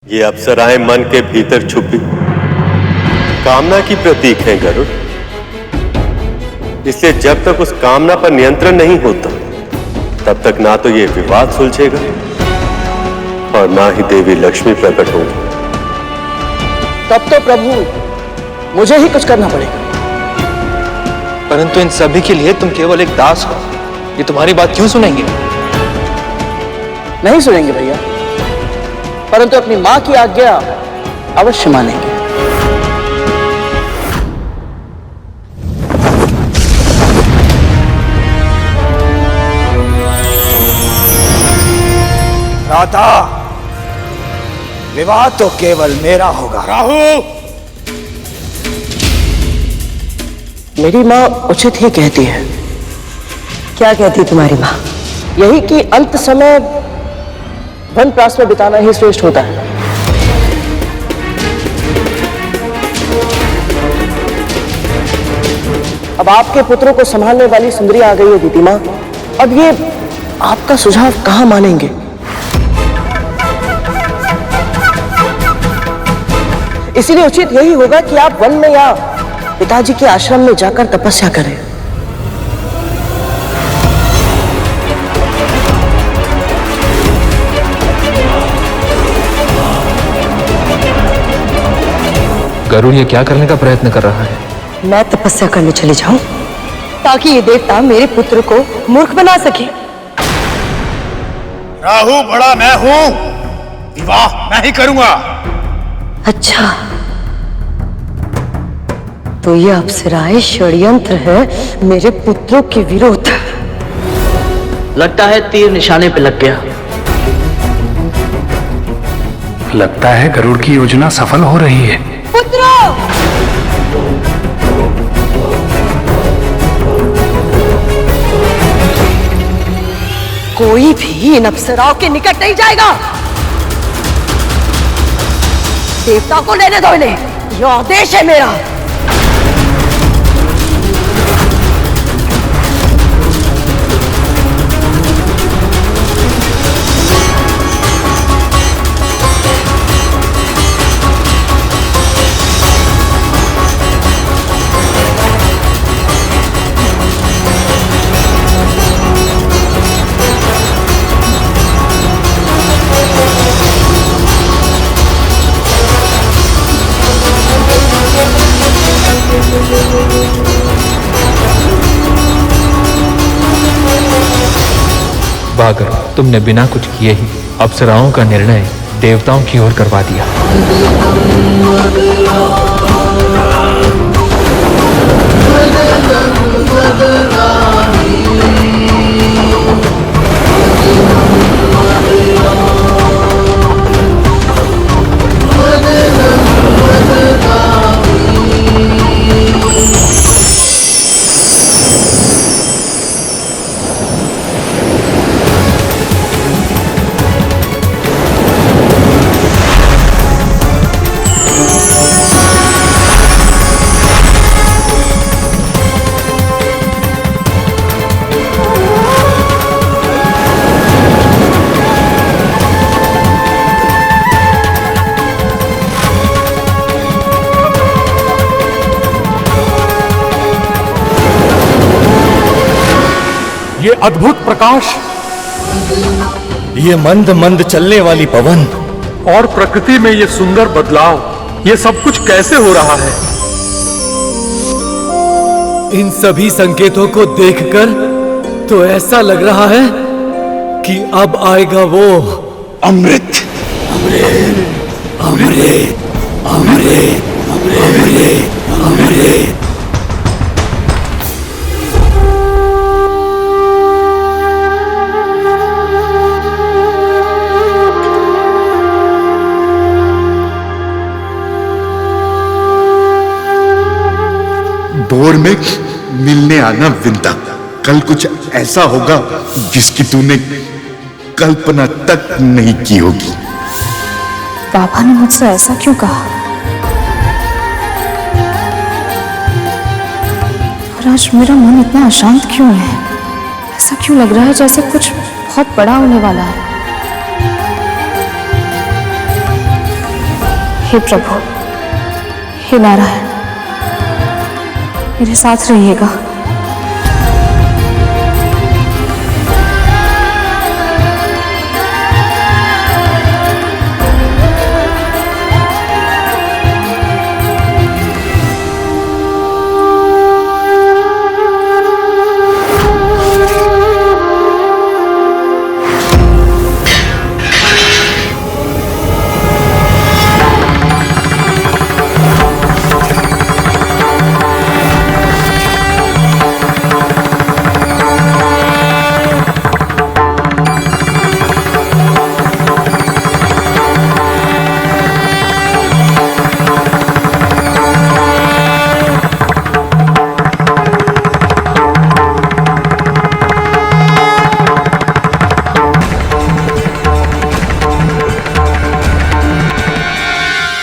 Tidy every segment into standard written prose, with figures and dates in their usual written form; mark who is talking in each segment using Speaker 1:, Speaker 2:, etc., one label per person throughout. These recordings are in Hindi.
Speaker 1: ये अप्सराएं मन के भीतर छुपी कामना की प्रतीक है गरुड़। इसलिए जब तक उस कामना पर नियंत्रण नहीं होता तब तक ना तो ये विवाद सुलझेगा और ना ही देवी लक्ष्मी प्रकट होगी।
Speaker 2: तब तो प्रभु मुझे ही कुछ करना पड़ेगा।
Speaker 3: परंतु इन सभी के लिए तुम केवल एक दास हो, ये तुम्हारी बात क्यों सुनेंगे?
Speaker 2: नहीं सुनेंगे भैया, परंतु अपनी मां की आज्ञा अवश्य मानेंगे।
Speaker 4: राधा, विवाह तो केवल मेरा होगा। राहु,
Speaker 2: मेरी मां उचित ही कहती है।
Speaker 5: क्या कहती तुम्हारी मां?
Speaker 2: यही कि अंत समय वनप्रास में बिताना ही श्रेष्ठ होता है। अब आपके पुत्रों को संभालने वाली सुंदरी आ गई है दीदी मां। अब ये आपका सुझाव कहां मानेंगे? इसीलिए उचित यही होगा कि आप वन में या पिताजी के आश्रम में जाकर तपस्या करें।
Speaker 3: गरुड़ ये क्या करने का प्रयत्न कर रहा है?
Speaker 5: मैं तपस्या करने चली जाऊं ताकि ये देवता मेरे पुत्र को मूर्ख बना सके।
Speaker 4: राहु बड़ा मैं हूं, विवाह मैं ही करूंगा।
Speaker 5: अच्छा, तो ये अप्सराएं षड्यंत्र है मेरे पुत्रों के विरोध।
Speaker 2: लगता है तीर निशाने पे लग गया।
Speaker 6: लगता है गरुड़ की योजना सफल हो रही है।
Speaker 5: पुत्रों, कोई भी इन अप्सराओं के निकट नहीं जाएगा। देवता को लेने दो इन्हें, यह आदेश है मेरा।
Speaker 3: वाह गरुड़, तुमने बिना कुछ किए ही अप्सराओं का निर्णय देवताओं की ओर करवा दिया।
Speaker 6: ये अद्भुत प्रकाश,
Speaker 4: ये मंद मंद चलने वाली पवन
Speaker 6: और प्रकृति में ये सुंदर बदलाव, ये सब कुछ कैसे हो रहा है?
Speaker 7: इन सभी संकेतों को देखकर तो ऐसा लग रहा है कि अब आएगा वो
Speaker 4: अमृत। अमृत, अमृत, अमृत, अमृत, अमृत।
Speaker 8: भोर में मिलने आना विंता। कल कुछ ऐसा होगा जिसकी तूने कल्पना तक नहीं की होगी।
Speaker 9: बाबा ने मुझसे ऐसा क्यों कहा? और आज मेरा मन इतना अशांत क्यों है? ऐसा क्यों लग रहा है जैसे कुछ बहुत बड़ा होने वाला है? हे प्रभु, हे नारायण, मेरे साथ रहिएगा।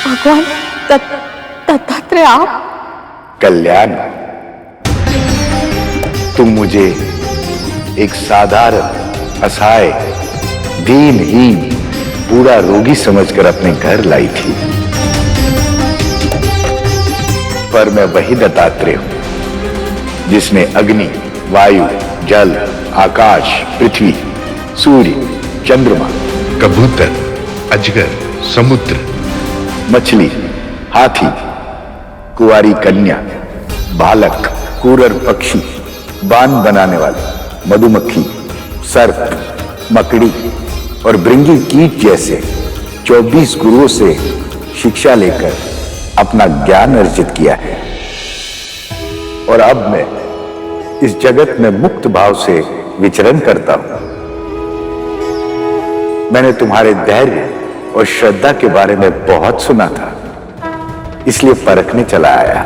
Speaker 9: भगवान दत्तात्रेय, आप?
Speaker 8: कल्याण, तुम मुझे एक साधारण, असहाय, दीनहीन, बूढ़ा रोगी समझकर अपने घर लाई थी, पर मैं वही दत्तात्रेय हूं जिसने अग्नि, वायु, जल, आकाश, पृथ्वी, सूर्य, चंद्रमा, कबूतर, अजगर, समुद्र, मछली, हाथी, कुंवारी कन्या, बालक, कूरर पक्षी, बाण बनाने वाले, मधुमक्खी, सर्प, मकड़ी और भृंगी कीट जैसे 24 गुरुओं से शिक्षा लेकर अपना ज्ञान अर्जित किया है। और अब मैं इस जगत में मुक्त भाव से विचरण करता हूं। मैंने तुम्हारे धैर्य और श्रद्धा के बारे में बहुत सुना था, इसलिए परखने चला आया।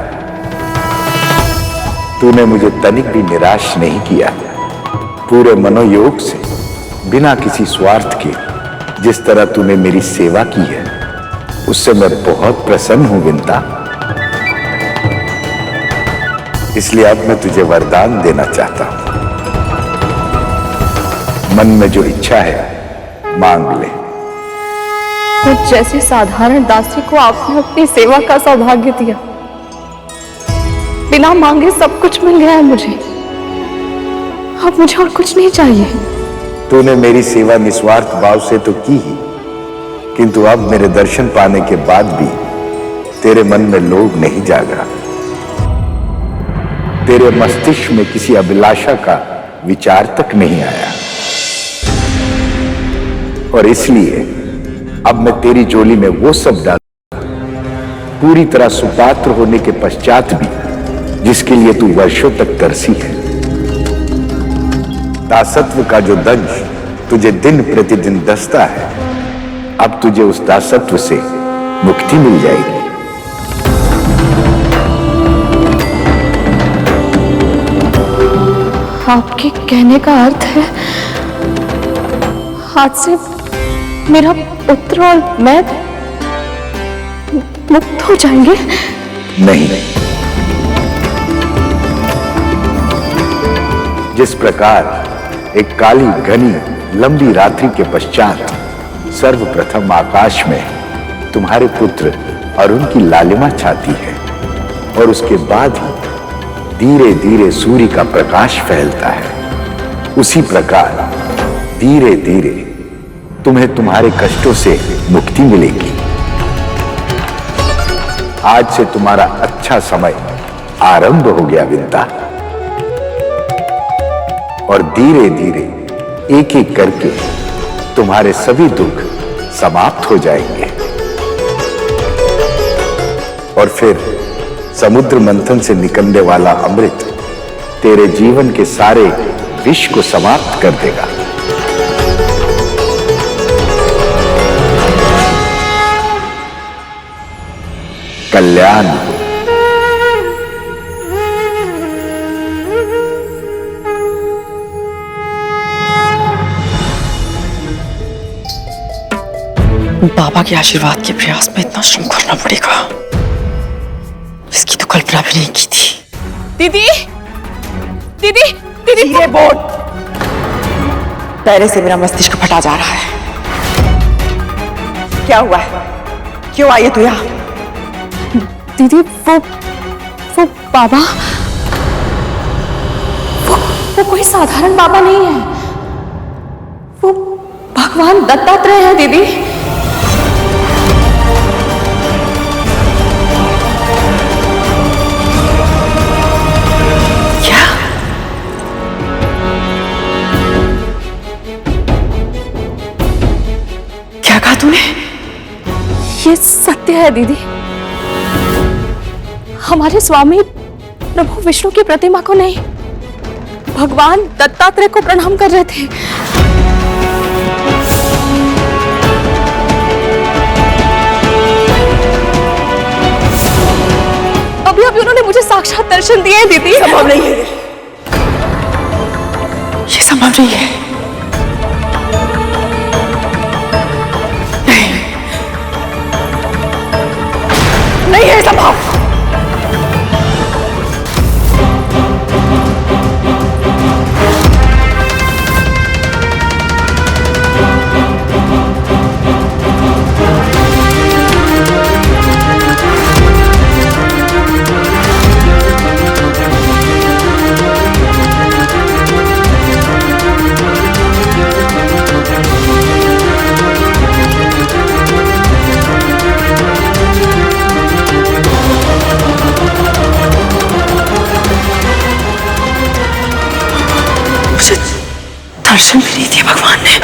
Speaker 8: तूने मुझे तनिक भी निराश नहीं किया। पूरे मनोयोग से, बिना किसी स्वार्थ के, जिस तरह तूने मेरी सेवा की है, उससे मैं बहुत प्रसन्न हूं विंता। इसलिए अब मैं तुझे वरदान देना चाहता हूं। मन में जो इच्छा है मांग ले।
Speaker 9: मुझ जैसे साधारण दासी को आपने अपनी सेवा का सौभाग्य दिया। बिना मांगे सब कुछ मिल गया है मुझे। अब मुझे और कुछ नहीं चाहिए।
Speaker 8: तूने मेरी सेवा निस्वार्थ भाव से तो की ही, किंतु अब मेरे दर्शन पाने के बाद भी तेरे मन में लोभ नहीं जागा। तेरे मस्तिष्क में किसी अभिलाषा का विचार तक नहीं आया, और इसलिए अब मैं तेरी झोली में वो सब डाल, पूरी तरह सुपात्र होने के पश्चात भी, जिसके लिए तू वर्षों तक तरसी है। दासत्व का जो दंश तुझे दिन प्रतिदिन दसता है, अब तुझे उस दासत्व से मुक्ति मिल जाएगी।
Speaker 9: आपके कहने का अर्थ है आज से मेरा पुत्र और मैं मुक्त हो जाएंगे?
Speaker 8: नहीं, जिस प्रकार एक काली घनी लंबी रात्रि के पश्चात सर्वप्रथम आकाश में तुम्हारे पुत्र अरुण की लालिमा छाती है, और उसके बाद ही धीरे धीरे सूर्य का प्रकाश फैलता है, उसी प्रकार धीरे धीरे तुम्हें तुम्हारे कष्टों से मुक्ति मिलेगी। आज से तुम्हारा अच्छा समय आरंभ हो गया विंता, और धीरे धीरे एक एक करके तुम्हारे सभी दुख समाप्त हो जाएंगे, और फिर समुद्र मंथन से निकलने वाला अमृत तेरे जीवन के सारे विष को समाप्त कर देगा। कल्याण।
Speaker 5: बाबा के आशीर्वाद के प्रयास में इतना श्रम करना पड़ेगा, इसकी तो कल्पना भी नहीं की थी।
Speaker 10: दीदी, दीदी, दीदी,
Speaker 2: धीरे बोल।
Speaker 5: पहले से मेरा मस्तिष्क फटा जा रहा है।
Speaker 2: क्या हुआ है?
Speaker 5: क्यों आई है तू यहाँ?
Speaker 9: दीदी वो बाबा, वो कोई साधारण बाबा नहीं है, वो भगवान दत्तात्रेय है दीदी।
Speaker 5: क्या? क्या कहा तूने?
Speaker 9: ये सत्य है दीदी। हमारे स्वामी प्रभु विष्णु की प्रतिमा को नहीं, भगवान दत्तात्रेय को प्रणाम कर रहे थे। अभी अभी उन्होंने मुझे साक्षात दर्शन दिए दीदी।
Speaker 5: संभव नहीं है, ये संभव नहीं है। नहीं है संभव। दर्शन भी नहीं दिया भगवान ने।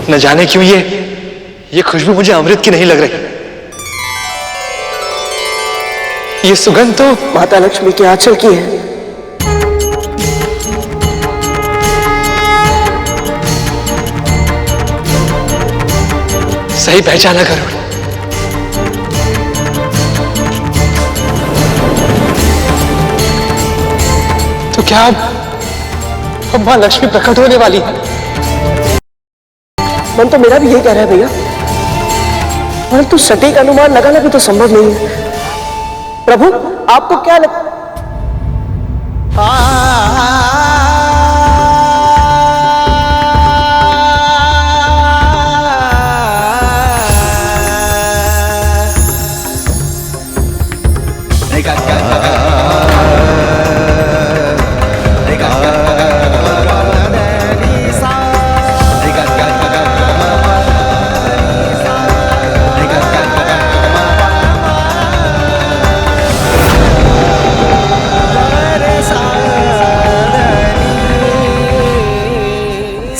Speaker 11: न जाने क्यों ये खुशबू मुझे अमृत की नहीं लग रही। ये सुगंध तो
Speaker 2: माता लक्ष्मी के आंचल की है।
Speaker 11: सही पहचाना गरुड़। तो क्या अब मां लक्ष्मी प्रकट होने वाली है?
Speaker 2: मन तो मेरा भी यही कह रहा है भैया, परंतु सटीक अनुमान लगाना भी तो संभव नहीं है। प्रभु आपको क्या लगता?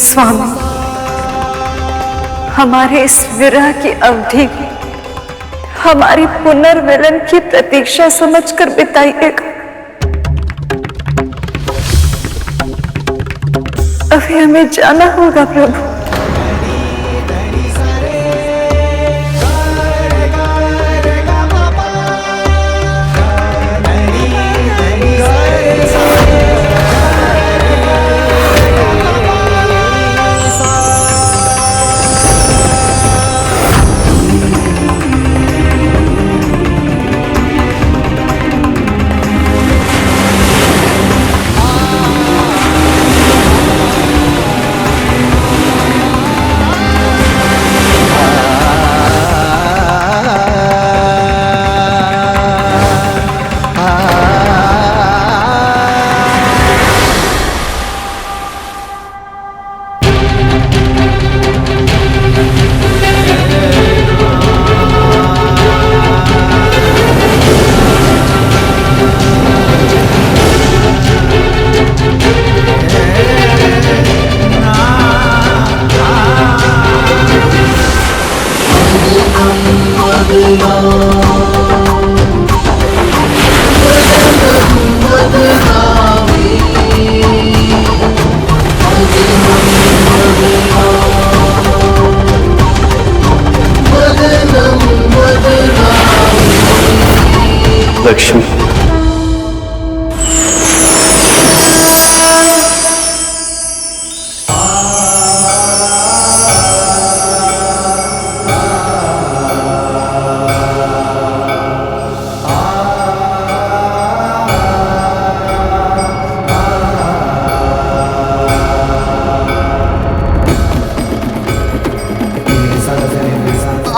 Speaker 9: स्वामी, हमारे इस विरह की अवधि हमारी पुनर्मिलन की प्रतीक्षा समझकर बिताइएगा। अभी हमें जाना होगा प्रभु।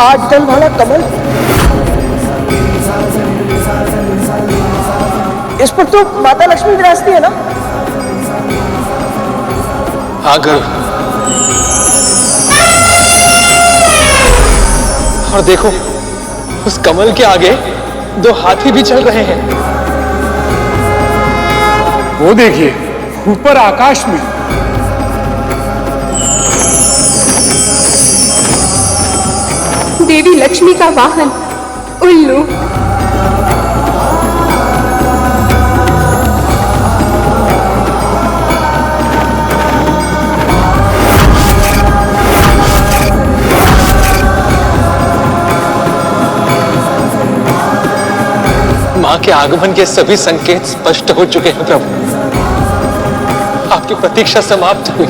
Speaker 2: 8 दल वाला कमल, इस पर तो माता लक्ष्मी विराजती है ना?
Speaker 11: हाँ गर्भ। और देखो, उस कमल के आगे 2 हाथी भी चल रहे हैं।
Speaker 6: वो देखिए, ऊपर आकाश में।
Speaker 10: देवी लक्ष्मी का वाहन उल्लू।
Speaker 11: मां के आगमन के सभी संकेत स्पष्ट हो चुके हैं प्रभु। आपकी प्रतीक्षा समाप्त हुई।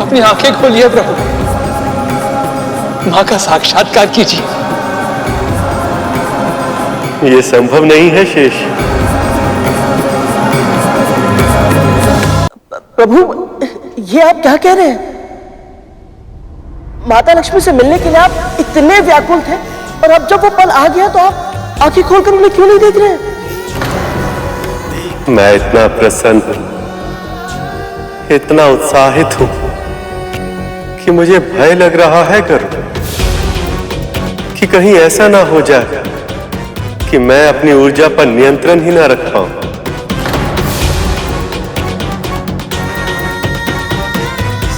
Speaker 11: अपनी आंखें खोलिए प्रभु, मां का साक्षात्कार कीजिए।
Speaker 1: ये संभव नहीं है शेष।
Speaker 2: प्रभु, ये आप क्या कह रहे हैं? माता लक्ष्मी से मिलने के लिए आप इतने व्याकुल थे, और अब जब वो पल आ गया तो आप आंखें खोलकर उन्हें क्यों नहीं देख रहे हैं?
Speaker 1: मैं इतना प्रसन्न, इतना उत्साहित हूं कि मुझे भय लग रहा है गरुड़, कि कहीं ऐसा ना हो जाए कि मैं अपनी ऊर्जा पर नियंत्रण ही ना रख पाऊं।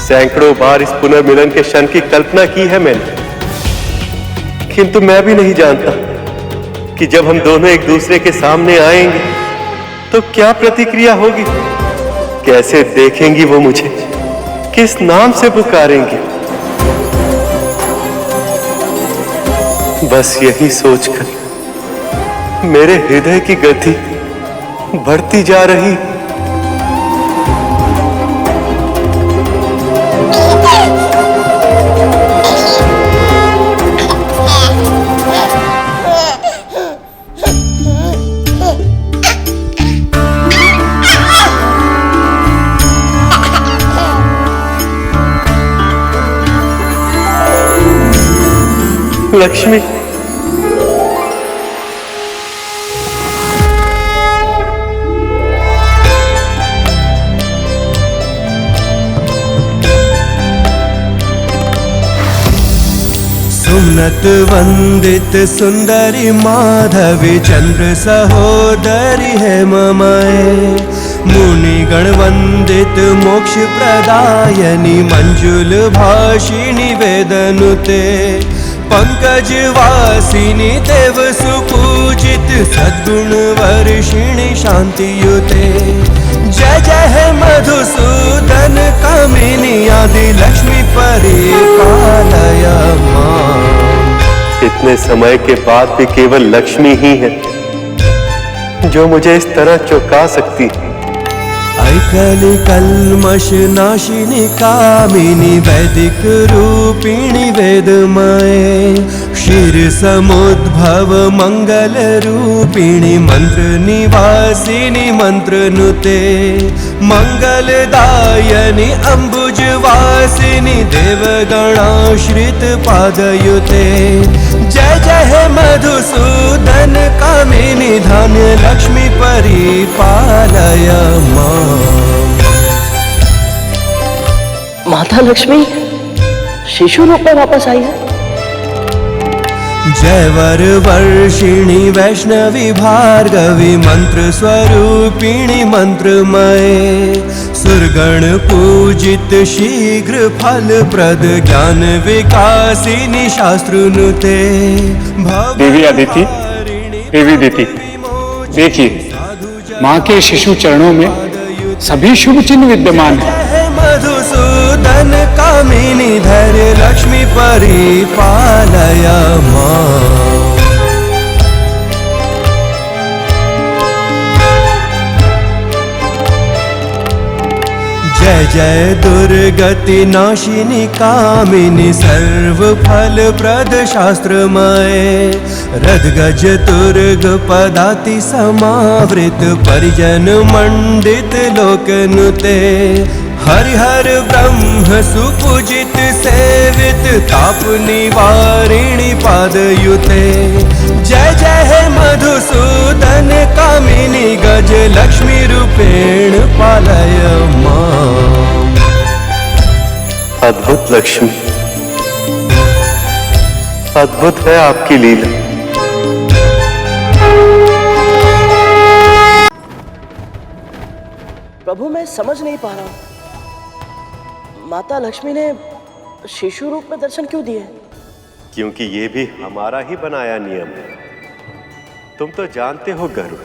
Speaker 1: सैकड़ों बार इस पुनर्मिलन के क्षण की कल्पना की है मैंने, किंतु मैं भी नहीं जानता कि जब हम दोनों एक दूसरे के सामने आएंगे तो क्या प्रतिक्रिया होगी, कैसे देखेंगी वो मुझे, किस नाम से पुकारेंगी। बस यही सोचकर मेरे हृदय की गति बढ़ती जा रही। लक्ष्मी,
Speaker 12: सुमनत वंदित सुंदरी माधवी चंद्र सहोदरी है ममाए, मुनिगण वंदित मोक्ष प्रदायनी मंजुल भाषिणी वेदनुते, पंकज वासिनी देव सुपूजित सद्गुण वर्षिणी शांतियुते, जय जय है मधुसूदन कामिनी आदि लक्ष्मी परिपालय मां।
Speaker 1: इतने समय के बाद भी केवल लक्ष्मी ही है जो मुझे इस तरह चौंका सकती है।
Speaker 12: ऐकली कल्मष नाशिनी कामिनी वैदिक रूपिणी वेदमये, क्षीर समुद्भव मंगल रूपिणी मंत्र निवासिनी मंत्र नुते, मंगलदायनी अंबुज वासिनी देवगणाश्रित पादयुते, जय जय है मधुसूदन कामिनी धान्य लक्ष्मी परिपालय मां।
Speaker 2: माता लक्ष्मी शिशु रूप में वापस आई है।
Speaker 12: जयवर वर्षिणी वैष्णवी भार्गवी मंत्र स्वरूपिणी मंत्रमये, सुरगण पूजित शीघ्र फल प्रद ज्ञान विकासिनी शास्त्रनुते,
Speaker 6: देवी अदिति, देवी दीति, देखिए माँ के शिशु चरणों में सभी शुभ चिन्ह विद्यमान है।
Speaker 12: मधुसूदन कामिनी धैर्य लक्ष्मी परिपालय मां। जय जय दुर्गति नाशिनी कामिनी सर्व फल प्रद शास्त्रमय, रदगज तुर्ग पदाति समावृत परिजन मंडित लोकनुते, हरिहर ब्रह्म सुपूजित सेवित ताप निवारिणी पादयुते जय जय हे मधुसूदन कामिनी गज लक्ष्मी रूपेण पालय माम्।
Speaker 1: अद्भुत लक्ष्मी, अद्भुत है आपकी लीला।
Speaker 2: प्रभु मैं समझ नहीं पा रहा हूं, माता लक्ष्मी ने शिशु रूप में दर्शन क्यों दिए?
Speaker 1: क्योंकि ये भी हमारा ही बनाया नियम है। तुम तो जानते हो गरुड़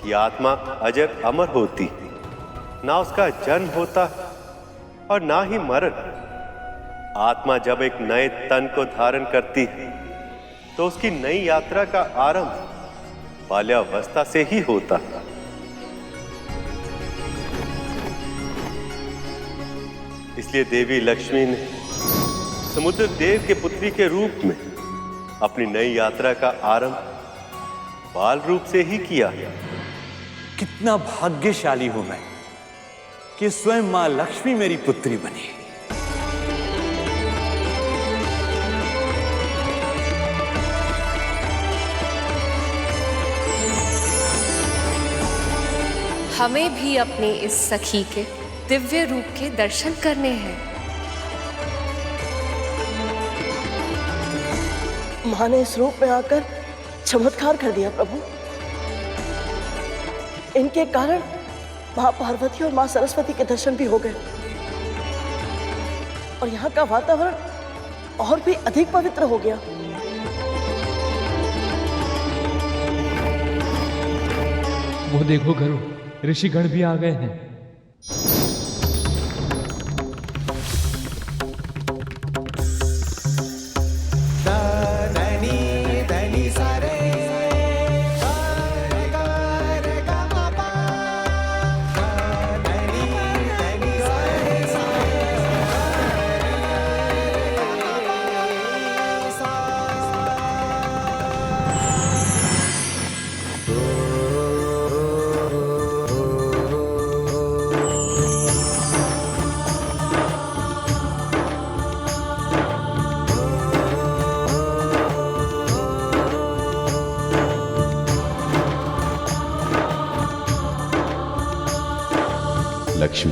Speaker 1: कि आत्मा अजर अमर होती, ना उसका जन्म होता और ना ही मरण। आत्मा जब एक नए तन को धारण करती है तो उसकी नई यात्रा का आरंभ बाल्यावस्था से ही होता है। इसलिए देवी लक्ष्मी ने समुद्र देव के पुत्री के रूप में अपनी नई यात्रा का आरंभ बाल रूप से ही किया।
Speaker 13: कितना भाग्यशाली हूं मैं कि स्वयं मां लक्ष्मी मेरी पुत्री बनी।
Speaker 10: हमें भी अपने इस सखी के दिव्य रूप के दर्शन करने हैं।
Speaker 2: मां ने इस रूप में आकर चमत्कार कर दिया प्रभु। इनके कारण मां पार्वती और मां सरस्वती के दर्शन भी हो गए और यहाँ का वातावरण और भी अधिक पवित्र हो गया।
Speaker 3: वो देखो गरुड़, ऋषिगण भी आ गए हैं।
Speaker 14: लक्ष्मी,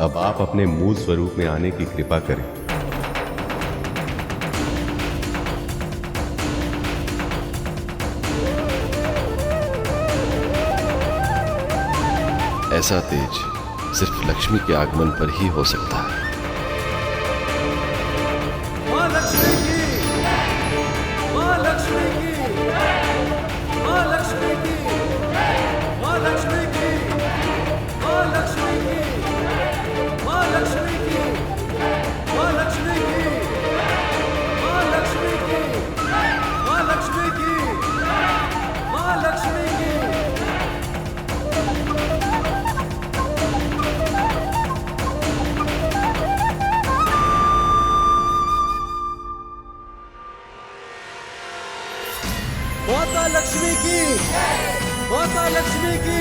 Speaker 14: अब आप अपने मूल स्वरूप में आने की कृपा करें। ऐसा तेज सिर्फ लक्ष्मी के आगमन पर ही हो सकता है।
Speaker 12: मां लक्ष्मी की, मां लक्ष्मी की, मां लक्ष्मी की, मां लक्ष्मी की, मां लक्ष्मी की, मां लक्ष्मी की, मां लक्ष्मी की, मां लक्ष्मी की, मां लक्ष्मी की, मां लक्ष्मी की। माता लक्ष्मी की, माता लक्ष्मी की,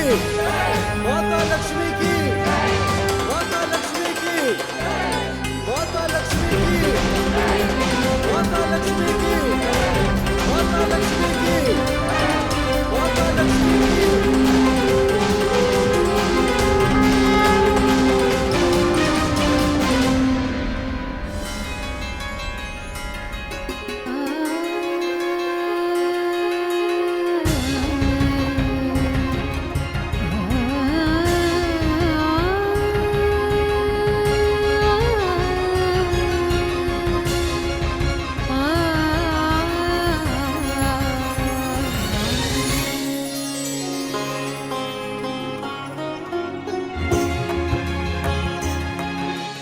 Speaker 12: माता लक्ष्मी की, माता लक्ष्मी की, माता लक्ष्मी की, माता लक्ष्मी की, माता लक्ष्मी की, माता लक्ष्मी की।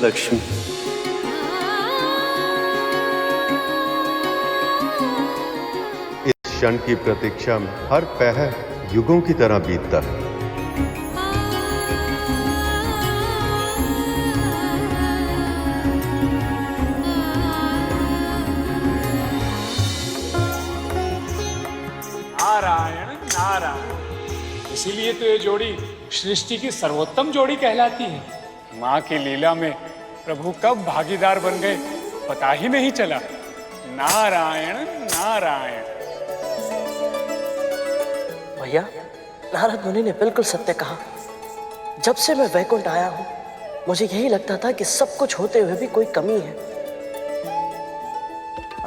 Speaker 1: लक्ष्मी,
Speaker 14: इस क्षण की प्रतीक्षा में हर पहर युगों की तरह बीतता है।
Speaker 6: नारायण नारायण, इसीलिए तो ये जोड़ी सृष्टि की सर्वोत्तम जोड़ी कहलाती है। माँ की लीला में प्रभु कब भागीदार बन गए पता ही नहीं चला। नारायण नारायण।
Speaker 2: भैया, नारद मुनि ने बिल्कुल सत्य कहा। जब से मैं वैकुंठ आया हूं, मुझे यही लगता था कि सब कुछ होते हुए भी कोई कमी है।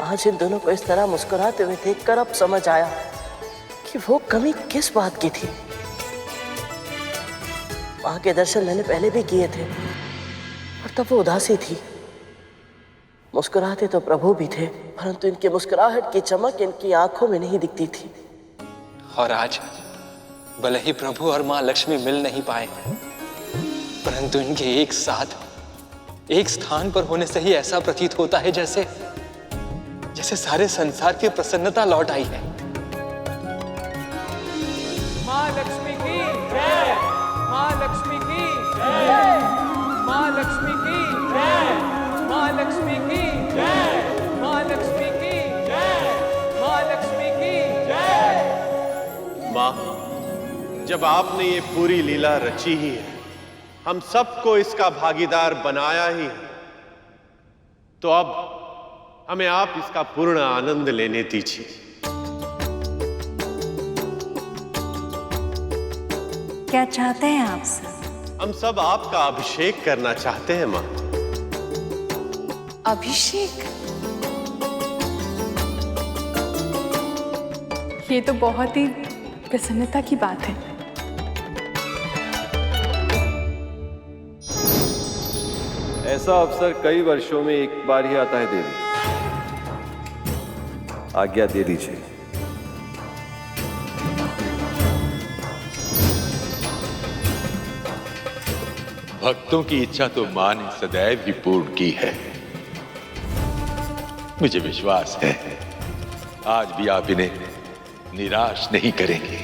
Speaker 2: आज इन दोनों को इस तरह मुस्कुराते हुए देखकर अब समझ आया कि वो कमी किस बात की थी। मां के दर्शन मैंने पहले भी किए थे और तब वो उदासी थी। मुस्कुराते तो प्रभु भी थे, परंतु इनकी मुस्कुराहट की चमक इनकी आंखों में नहीं दिखती थी।
Speaker 11: और आज भले ही प्रभु और मां लक्ष्मी मिल नहीं पाए, परंतु इनके एक साथ एक स्थान पर होने से ही ऐसा प्रतीत होता है जैसे जैसे सारे संसार की प्रसन्नता लौट आई है।
Speaker 3: मां लक्ष्मी की जय, मां लक्ष्मी की जय, मां लक्ष्मी की जय, मां लक्ष्मी की जय, मां लक्ष्मी की जय, मां लक्ष्मी की जय।
Speaker 14: मां, जब आपने ये पूरी लीला रची ही है, हम सबको इसका भागीदार बनाया ही है, तो अब हमें आप इसका पूर्ण आनंद लेने दीजिए।
Speaker 9: क्या चाहते हैं आप सब?
Speaker 14: हम सब आपका अभिषेक करना चाहते हैं मां।
Speaker 10: अभिषेक? ये तो बहुत ही प्रसन्नता की बात है।
Speaker 15: ऐसा अवसर कई वर्षों में एक बार ही आता है देवी, आज्ञा दे दीजिए।
Speaker 16: भक्तों की इच्छा तो मां ने सदैव ही पूर्ण की है। मुझे विश्वास है आज भी आप इन्हें निराश नहीं करेंगे।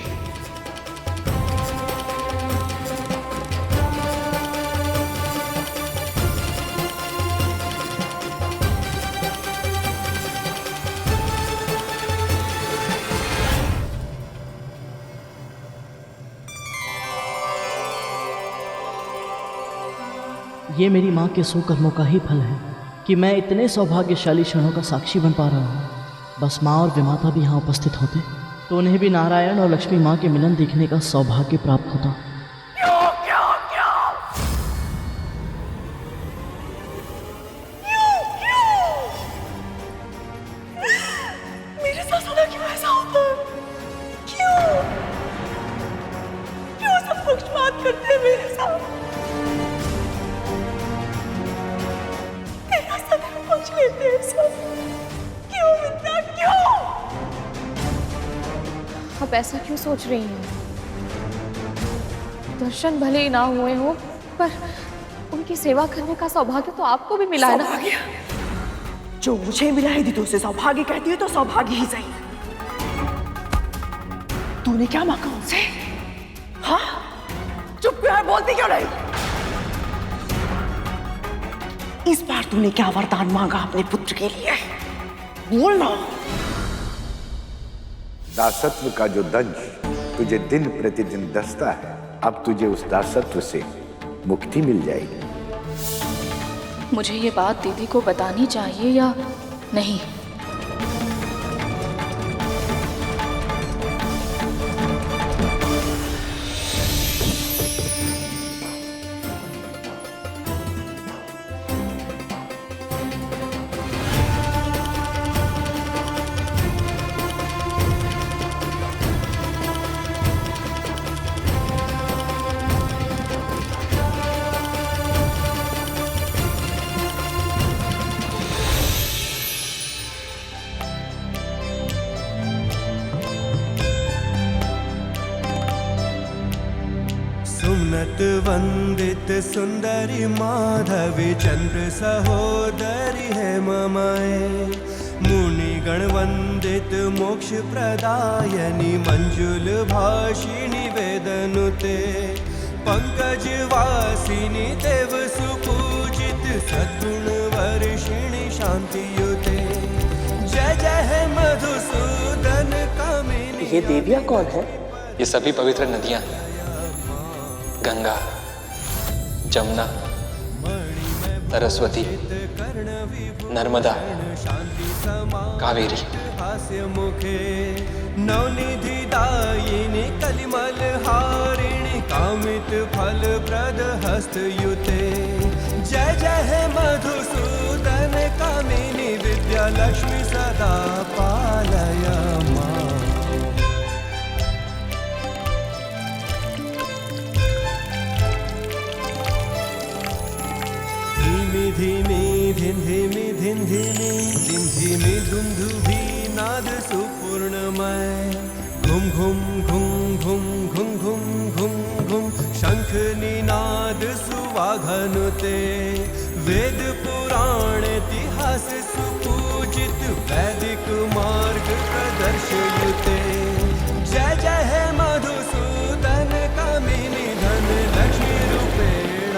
Speaker 2: ये मेरी माँ के सुकर्मों का ही फल है कि मैं इतने सौभाग्यशाली क्षणों का साक्षी बन पा रहा हूँ। बस माँ और विमाता भी यहाँ उपस्थित होते तो उन्हें भी नारायण और लक्ष्मी माँ के मिलन देखने का सौभाग्य प्राप्त होता।
Speaker 5: मेरे साथ सदा क्यों ऐसा होता है? क्यों? क्यों सब पक्षपात करते हैं मेरे साथ? तेरा सदैव पक्ष लेते हैं सब। क्यों विद्या, क्यों?
Speaker 10: आप ऐसा क्यों सोच रही हैं? दर्शन भले ही ना हुए हो, पर उनकी सेवा करने का सौभाग्य तो आपको भी मिला है ना।
Speaker 5: जो मुझे मिला है दीदी उसे सौभाग्य कहती है तो सौभाग्य ही सही। तूने क्या मांगा उनसे? हाँ? चुप क्यों है, बोलती क्यों नहीं? इस बार तूने क्या वरदान मांगा अपने पुत्र के लिए? बोलना।
Speaker 8: दासत्व का जो दंश तुझे दिन प्रतिदिन दसता है, अब तुझे उस दासत्व से मुक्ति मिल जाएगी।
Speaker 17: मुझे ये बात दीदी को बतानी चाहिए या नहीं?
Speaker 12: सुमनत वंदित सुंदरी माधवी चंद्र सहोदरी है ममाए। मुनिगण वंदित मोक्ष प्रदायनी मंजुल भाषिणी वेदनुते। पंकज वासिनी देव सुपूजित सद्गुण वर्षिणी शांतियुते। जय जय है मधुसूदन कामिनी।
Speaker 2: ये देवियां कौन है?
Speaker 11: ये सभी पवित्र नदियां हैं। गंगा, जमुना, सरस्वती, नर्मदा, कावेरी।
Speaker 12: हास्य मुखे नवनिधि दायिनी कलिमल हारिणी कामित फल प्रद हस्तयुते। जय जय हे मधुसूदन कामिनी विद्या लक्ष्मी सदा पालय मां। धीमी धिंधिमी धिंधिमी धिंधिमी दुंदुभी नाद सुपूर्णमय। घुम घुम घुम घुम घुम घुम घुम घुम शंख निनाद सुवाघनुते। वेद पुराण इतिहास सुपूजित वैदिक मार्ग प्रदर्शयुते। जय जय हे मधुसूदन कामिनी धन लक्ष्मी रूपेण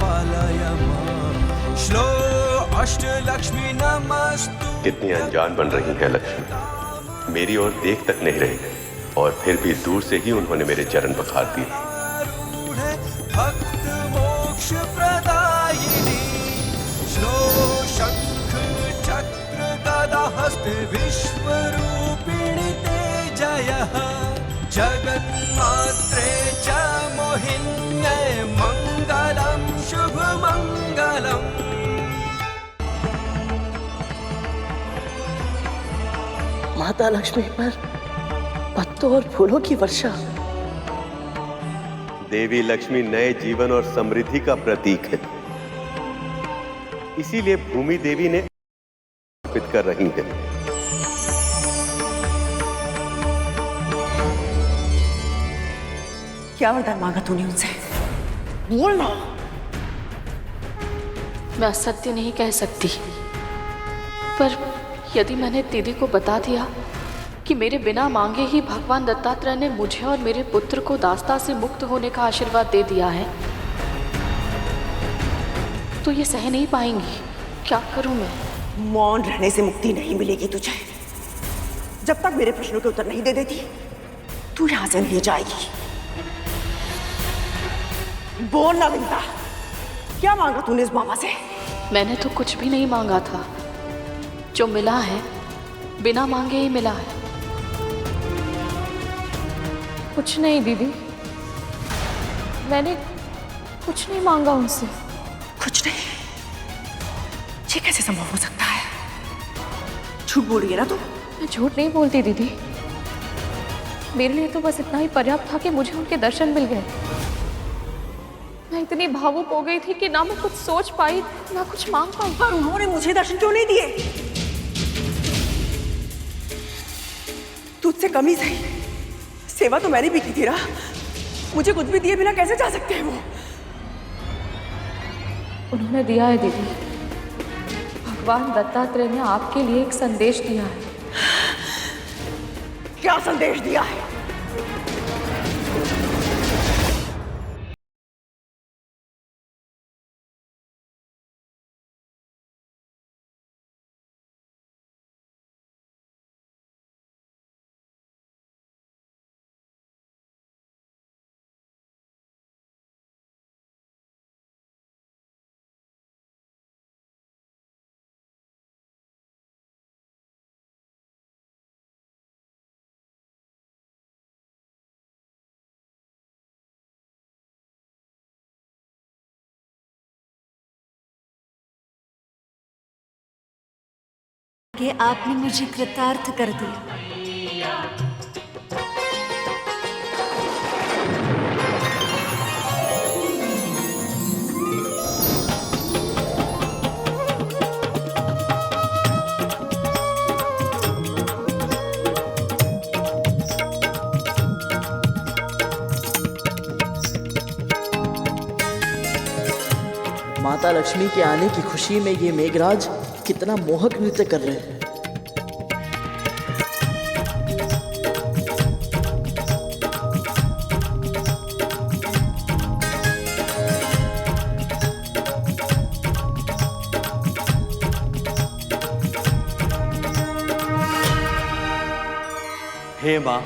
Speaker 12: पालय मां। श्लो अष्टलक्ष्मी नमस्तु।
Speaker 1: कितनी अनजान बन रही है लक्ष्मी, मेरी ओर देख तक नहीं रही और फिर भी दूर से ही उन्होंने मेरे चरण पखार दिए।
Speaker 12: भक्त मोक्ष प्रदायिनी श्लो शंख चक्र गदा हस्त विश्वरूपिणी ते जयः। जगन्मात्रे च मोहिन्यै मंगलम शुभ मंगलम।
Speaker 2: माता लक्ष्मी पर पत्तों और फूलों की वर्षा।
Speaker 1: देवी लक्ष्मी नए जीवन और समृद्धि का प्रतीक है, इसीलिए भूमि देवी ने अर्पित कर रही है।
Speaker 5: क्या वरदान मांगा तूने उनसे? बोलना।
Speaker 17: मैं असत्य नहीं कह सकती, पर यदि मैंने दीदी को बता दिया कि मेरे बिना मांगे ही भगवान दत्तात्रेय ने मुझे और मेरे पुत्र को दास्ता से मुक्त होने का आशीर्वाद दे दिया है, तो ये सह नहीं पाएंगी। क्या करूं मैं?
Speaker 5: मौन रहने से मुक्ति नहीं मिलेगी तुझे। जब तक मेरे प्रश्नों के उत्तर नहीं दे देती, तू यहां से नहीं जाएगी। बोल ना विंता, क्या मांगा तूने इस बाबा से?
Speaker 17: मैंने तो कुछ भी नहीं मांगा था। जो मिला है बिना मांगे ही मिला है।
Speaker 18: कुछ नहीं दीदी, मैंने कुछ नहीं मांगा उनसे।
Speaker 5: कुछ नहीं? ये कैसे संभव हो सकता है? झूठ बोल रही है ना तू?
Speaker 18: मैं झूठ नहीं बोलती दीदी, मेरे लिए तो बस इतना ही पर्याप्त था कि मुझे उनके दर्शन मिल गए। मैं इतनी भावुक हो गई थी कि ना मैं कुछ सोच पाई ना कुछ मांग पाई।
Speaker 5: पर उन्होंने मुझे दर्शन क्यों नहीं दिए? तुझसे कमी सही, सेवा तो मैंने भी की थी ना। मुझे कुछ भी दिए बिना कैसे जा सकते हैं वो?
Speaker 18: उन्होंने दिया है दीदी। भगवान दत्तात्रेय ने आपके लिए एक संदेश दिया है।
Speaker 5: क्या संदेश दिया है?
Speaker 9: कि आपने मुझे कृतार्थ कर दिया।
Speaker 2: माता लक्ष्मी के आने की खुशी में ये मेघराज कितना मोहक नृत्य कर रहे हैं।
Speaker 13: हे मां,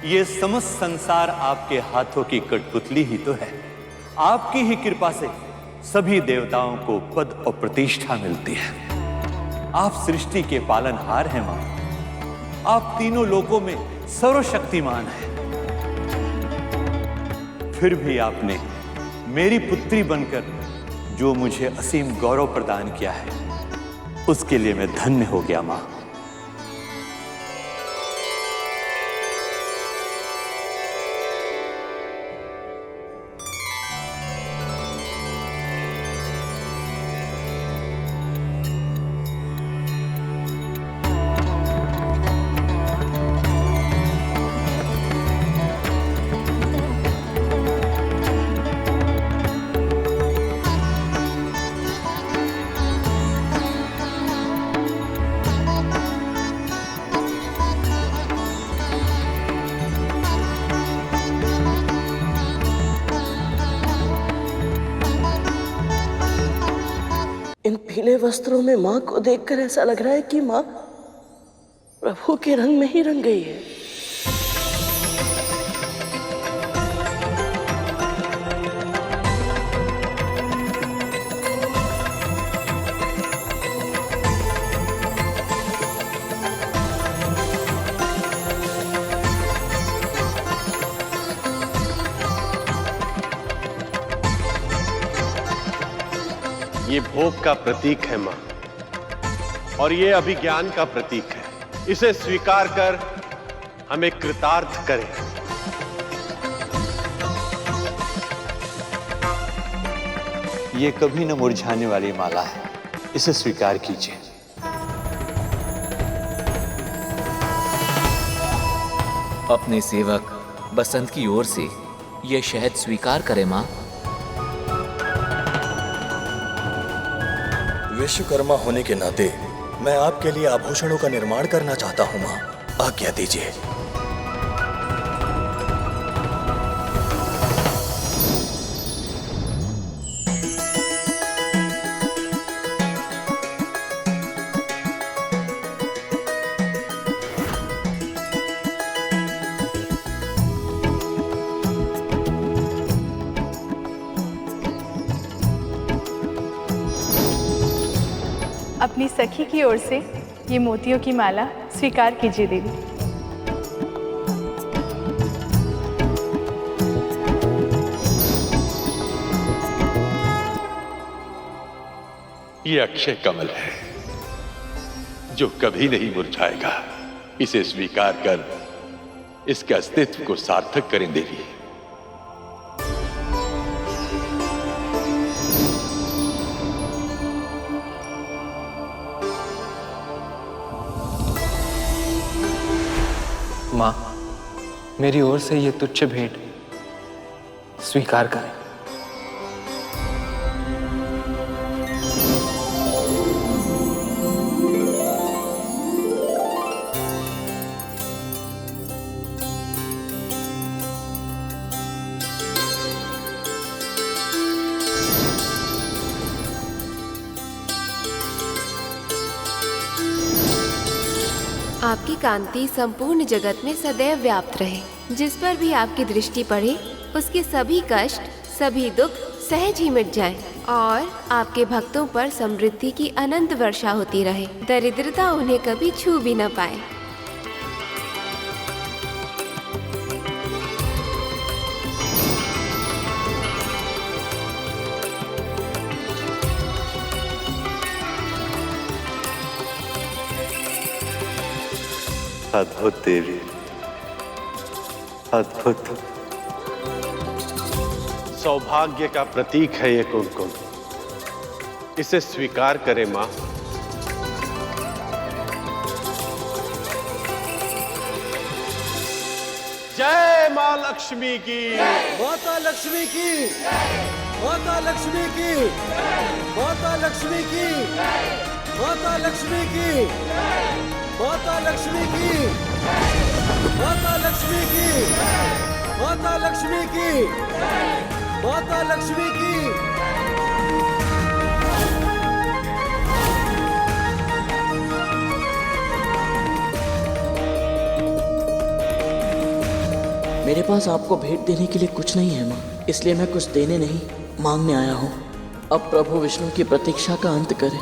Speaker 13: ये समस्त संसार आपके हाथों की कठपुतली ही तो है। आपकी ही कृपा से सभी देवताओं को पद और प्रतिष्ठा मिलती है। आप सृष्टि के पालनहार हैं मां। आप तीनों लोकों में सर्वशक्तिमान हैं। फिर भी आपने मेरी पुत्री बनकर जो मुझे असीम गौरव प्रदान किया है, उसके लिए मैं धन्य हो गया मां।
Speaker 2: इन पीले वस्त्रों में माँ को देखकर ऐसा लग रहा है कि माँ प्रभु के रंग में ही रंग गई है।
Speaker 14: ये भोग का प्रतीक है मां, और ये अभिज्ञान का प्रतीक है। इसे स्वीकार कर हमें कृतार्थ करें।
Speaker 13: ये कभी न मुरझाने वाली माला है, इसे स्वीकार कीजिए।
Speaker 19: अपने सेवक बसंत की ओर से यह शहद स्वीकार करें मां।
Speaker 20: विश्वकर्मा होने के नाते मैं आपके लिए आभूषणों का निर्माण करना चाहता हूं मां, आज्ञा दीजिए।
Speaker 21: अपनी सखी की ओर से ये मोतियों की माला स्वीकार कीजिए देवी।
Speaker 16: ये अक्षय कमल है जो कभी नहीं मुरझाएगा। इसे स्वीकार कर इसके अस्तित्व को सार्थक करें देवी।
Speaker 11: मां, मेरी ओर से ये तुच्छ भेंट स्वीकार करें।
Speaker 10: आपकी कांति संपूर्ण जगत में सदैव व्याप्त रहे। जिस पर भी आपकी दृष्टि पड़े उसके सभी कष्ट, सभी दुख सहज ही मिट जाएं और आपके भक्तों पर समृद्धि की अनंत वर्षा होती रहे। दरिद्रता उन्हें कभी छू भी न पाए।
Speaker 1: अद्भुत देवी, अद्भुत।
Speaker 14: सौभाग्य का प्रतीक है ये कुमकुम, इसे स्वीकार करें मां। जय मां लक्ष्मी की,
Speaker 7: माता लक्ष्मी की, माता लक्ष्मी की, माता लक्ष्मी की, माता लक्ष्मी की, माता लक्ष्मी की, माता लक्ष्मी की, माता लक्ष्मी की, माता लक्ष्मी की।
Speaker 2: मेरे पास आपको भेंट देने के लिए कुछ नहीं है माँ, इसलिए मैं कुछ देने नहीं मांगने आया हूँ। अब प्रभु विष्णु की प्रतीक्षा का अंत करें।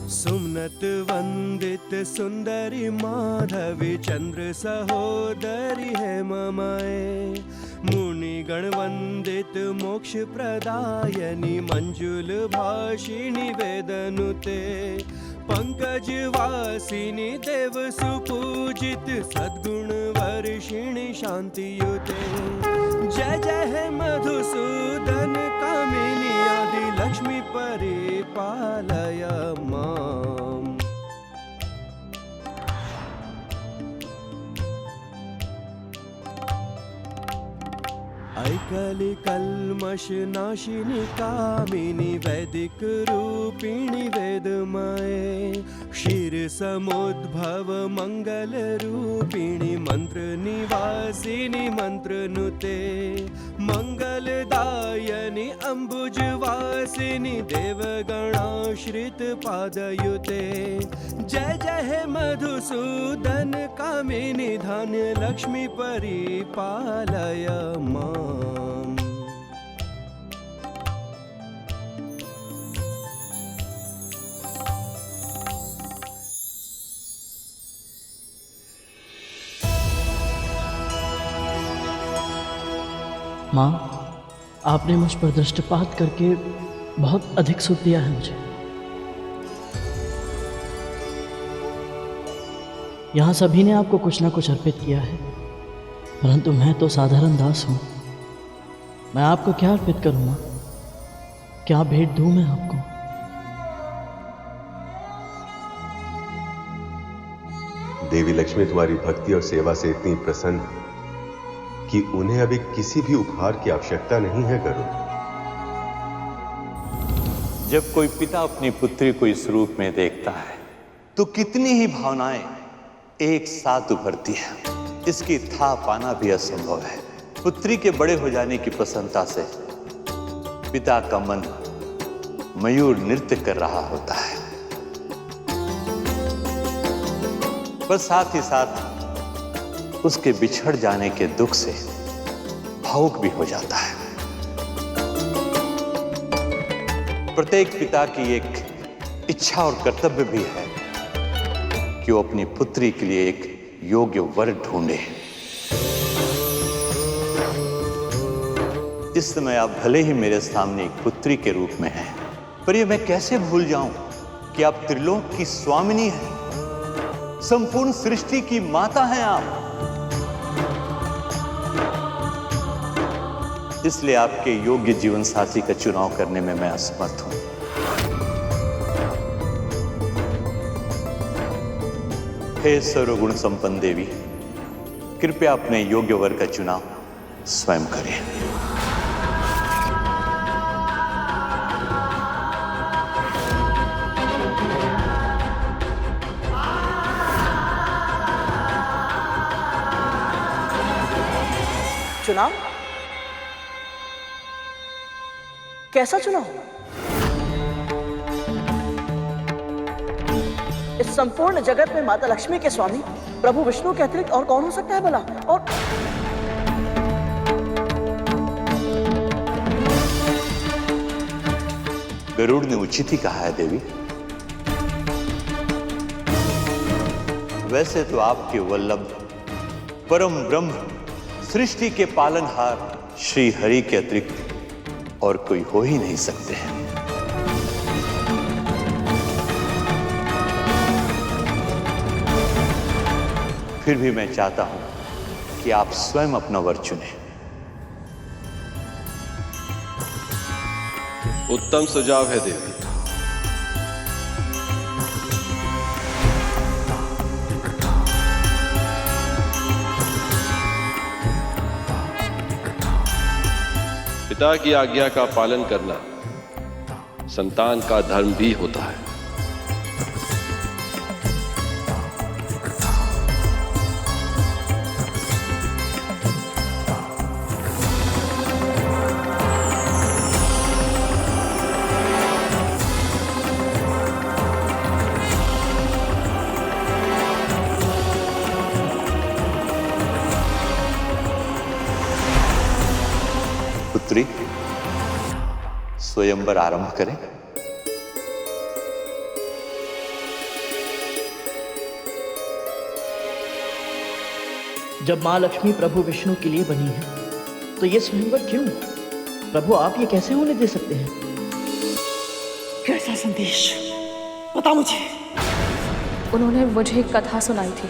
Speaker 12: सुमनत वंदित सुंदरी माधवी चंद्र सहोदरी है ममाए, मुनि गण वंदित मोक्ष प्रदायनी मंजुल भाषिणी वेदनुते, पंकज वासिनी देव सुपूजित सद्गुण वर्षिणी शांतियुते। जय जय है मधुसूदन कामिनी आदि लक्ष्मी परिपालय माम। ऐकली कल्मष नाशिनी कामिनी वैदिक रूपिणी वेदमाये, क्षीर समुद्भव मंगल रूपिणी मंत्र निवासिनी मंत्र नुते, मंगलदायनी अंबुज वासिनी देवगणाश्रित पादयुते। जय जय हे मधुसूदन कामिनी धान्य लक्ष्मी परिपालय माम।
Speaker 2: माँ, आपने मुझ पर दृष्टिपात करके बहुत अधिक सुख दिया है मुझे। यहाँ सभी ने आपको कुछ ना कुछ अर्पित किया है, परंतु मैं तो साधारण दास हूँ। मैं आपको क्या अर्पित करूँ माँ? क्या भेंट दूँ मैं आपको?
Speaker 1: देवी लक्ष्मी तुम्हारी भक्ति और सेवा से इतनी प्रसन्न है कि उन्हें अभी किसी भी उपहार की आवश्यकता नहीं है गरुड़।
Speaker 13: जब कोई पिता अपनी पुत्री को इस रूप में देखता है तो कितनी ही भावनाएं एक साथ उभरती है। इसकी था पाना भी असंभव है। पुत्री के बड़े हो जाने की प्रसन्नता से पिता का मन मयूर नृत्य कर रहा होता है, पर साथ ही साथ उसके बिछड़ जाने के दुख से भावुक भी हो जाता है। प्रत्येक पिता की एक इच्छा और कर्तव्य भी है कि वो अपनी पुत्री के लिए एक योग्य वर ढूंढे। इस समय आप भले ही मेरे सामने एक पुत्री के रूप में हैं, पर यह मैं कैसे भूल जाऊं कि आप त्रिलोक की स्वामिनी हैं, संपूर्ण सृष्टि की माता हैं आप। इसलिए आपके योग्य जीवन साथी का चुनाव करने में मैं असमर्थ हूं। हे सर्वगुण संपन्न देवी, कृपया अपने योग्य वर का चुनाव स्वयं करें।
Speaker 2: चुनाव? कैसा चुनाव? इस संपूर्ण जगत में माता लक्ष्मी के स्वामी प्रभु विष्णु के अतिरिक्त और कौन हो सकता है भला? और
Speaker 13: गरुड़ ने उचित ही कहा है देवी। वैसे तो आपके वल्लभ परम ब्रह्म सृष्टि के पालनहार श्री हरि के अतिरिक्त और कोई हो ही नहीं सकते हैं। फिर भी मैं चाहता हूं कि आप स्वयं अपना वर चुनें।
Speaker 15: उत्तम सुझाव है देवी। पिता की आज्ञा का पालन करना संतान का धर्म भी होता है।
Speaker 13: पुत्री, स्वयंवर आरंभ करें।
Speaker 2: जब माँ लक्ष्मी प्रभु विष्णु के लिए बनी है तो ये स्वयंवर क्यों? प्रभु आप ये कैसे होने दे सकते हैं?
Speaker 5: कैसा संदेश? बता मुझे।
Speaker 18: उन्होंने मुझे एक कथा सुनाई थी।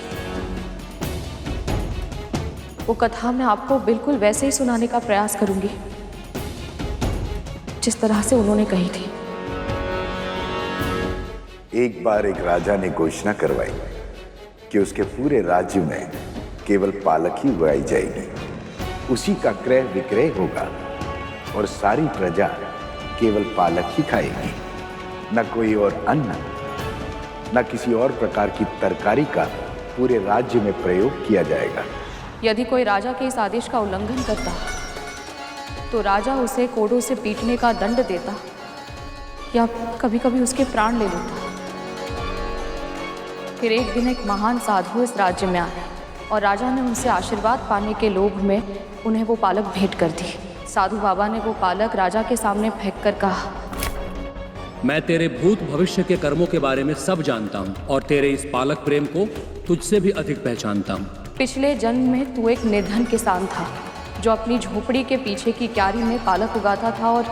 Speaker 18: वो कथा मैं आपको बिल्कुल वैसे ही सुनाने का प्रयास करूंगी जिस तरह से उन्होंने कही थी।
Speaker 8: एक बार एक राजा ने घोषणा करवाई कि उसके पूरे राज्य में केवल पालक ही उगाई जाएगी, उसी का क्रय विक्रय होगा और सारी प्रजा केवल पालक ही खाएगी। न कोई और अन्न, न किसी और प्रकार की तरकारी का पूरे राज्य में प्रयोग किया जाएगा।
Speaker 18: यदि कोई राजा के इस आदेश का उल्लंघन करता तो राजा उसे कोड़ों से पीटने का दंड देता या कभी कभी उसके प्राण ले लेता। फिर एक दिन एक महान साधु इस राज्य में आए और राजा ने उनसे आशीर्वाद पाने के लोभ में उन्हें वो पालक भेंट कर दी। साधु बाबा ने वो पालक राजा के सामने फेंक कर कहा,
Speaker 4: मैं तेरे भूत भविष्य के कर्मों के बारे में सब जानता हूँ और तेरे इस पालक प्रेम को तुझसे भी अधिक पहचानता हूँ।
Speaker 18: पिछले जन्म में तू एक निर्धन किसान था जो अपनी झोपड़ी के पीछे की क्यारी में पालक उगाता था और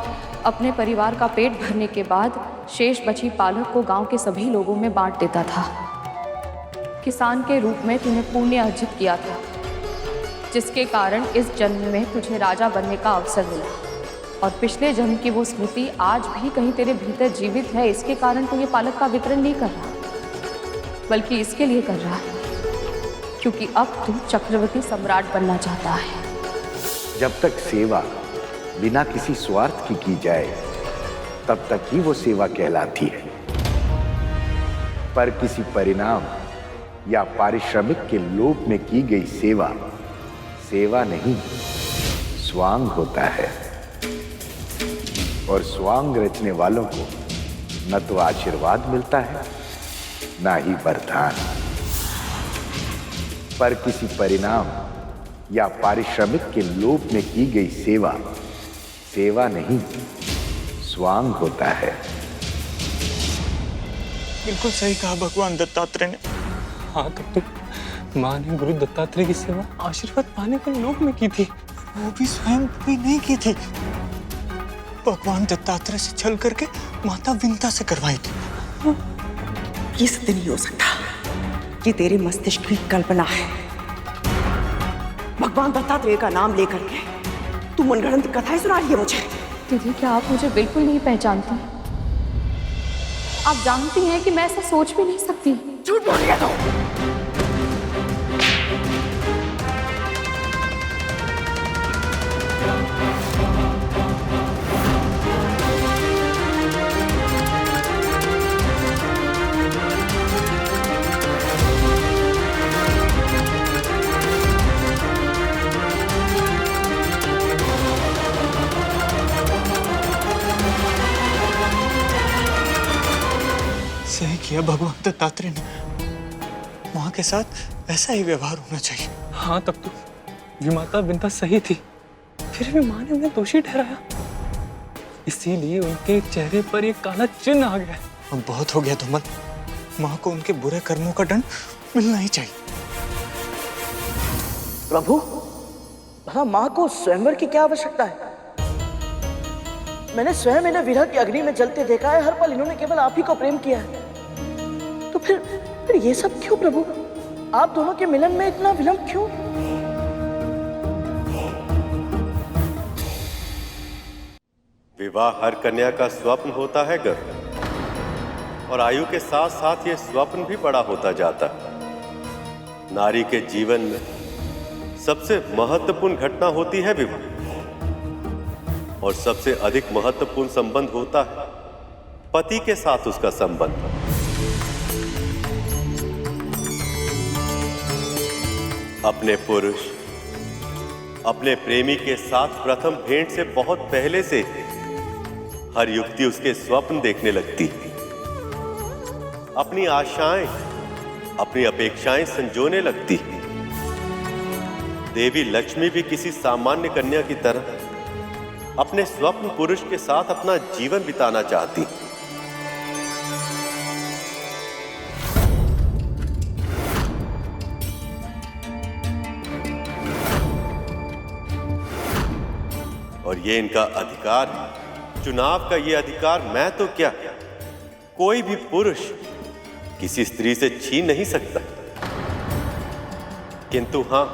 Speaker 18: अपने परिवार का पेट भरने के बाद शेष बची पालक को गांव के सभी लोगों में बांट देता था। किसान के रूप में तूने पुण्य अर्जित किया था, जिसके कारण इस जन्म में तुझे राजा बनने का अवसर मिला। और पिछले जन्म की वो स्मृति आज भी कहीं तेरे भीतर जीवित है। इसके कारण तू ये पालक का वितरण नहीं कर रहा, बल्कि इसके लिए कर रहा है क्योंकि अब तू चक्रवर्ती सम्राट बनना चाहता है।
Speaker 8: जब तक सेवा बिना किसी स्वार्थ की जाए तब तक ही वो सेवा कहलाती है, पर किसी परिणाम या पारिश्रमिक के लोभ में की गई सेवा सेवा नहीं, स्वांग होता है। और स्वांग रचने वालों को न तो आशीर्वाद मिलता है न ही वरदान, पर किसी परिणाम या पारिश्रमिक के लोभ में की गई सेवा सेवा नहीं, स्वांग होता है।
Speaker 6: बिल्कुल सही कहा भगवान दत्तात्रेय ने। हाँ, तब तो माँ ने गुरु दत्तात्रेय की सेवा आशीर्वाद पाने के लोभ में की थी, वो भी स्वयं भी नहीं की थी। भगवान दत्तात्रेय से छल करके माता विंता से करवाई थी।
Speaker 5: ये सत्य नहीं हो सकता, ये तेरे मस्तिष्क की कल्पना है। भगवान दत्तात्रेय का नाम लेकर के तू मनगढ़ंत कथाएं सुना रही है मुझे।
Speaker 18: दीदी, क्या आप मुझे बिल्कुल नहीं पहचानती? आप जानती हैं कि मैं ऐसा सोच भी नहीं सकती।
Speaker 5: झूठ बोल रही है तो।
Speaker 6: सही किया भगवान दत्तात्रेय ने, माँ के साथ ऐसा ही व्यवहार होना चाहिए। हाँ, तब तो विमाता विंता सही थी, फिर भी माँ ने उन्हें दोषी ठहराया, इसीलिए उनके चेहरे पर एक काला चिन्ह आ गया। अब बहुत हो गया धूमल, माँ को उनके बुरे कर्मों का दंड मिलना ही चाहिए।
Speaker 2: प्रभु, भला माँ को स्वयंवर की क्या आवश्यकता है? मैंने स्वयं इन्हें विरह की अग्नि में जलते देखा है। हर पल इन्होंने केवल आप ही को प्रेम किया है। तो फिर ये सब क्यों प्रभु? आप दोनों के मिलन में इतना विलंब क्यों?
Speaker 1: विवाह हर कन्या का स्वप्न होता है गर, और आयु के साथ साथ ये स्वप्न भी बड़ा होता जाता है। नारी के जीवन में सबसे महत्वपूर्ण घटना होती है विवाह। और सबसे अधिक महत्वपूर्ण संबंध होता है पति के साथ उसका संबंध। अपने पुरुष, अपने प्रेमी के साथ प्रथम भेंट से बहुत पहले से हर युवती उसके स्वप्न देखने लगती है, अपनी आशाएं, अपनी अपेक्षाएं संजोने लगती है। देवी लक्ष्मी भी किसी सामान्य कन्या की तरह अपने स्वप्न पुरुष के साथ अपना जीवन बिताना चाहती। और ये इनका अधिकार है, चुनाव का ये अधिकार मैं तो क्या, कोई भी पुरुष किसी स्त्री से छीन नहीं सकता। किंतु हां,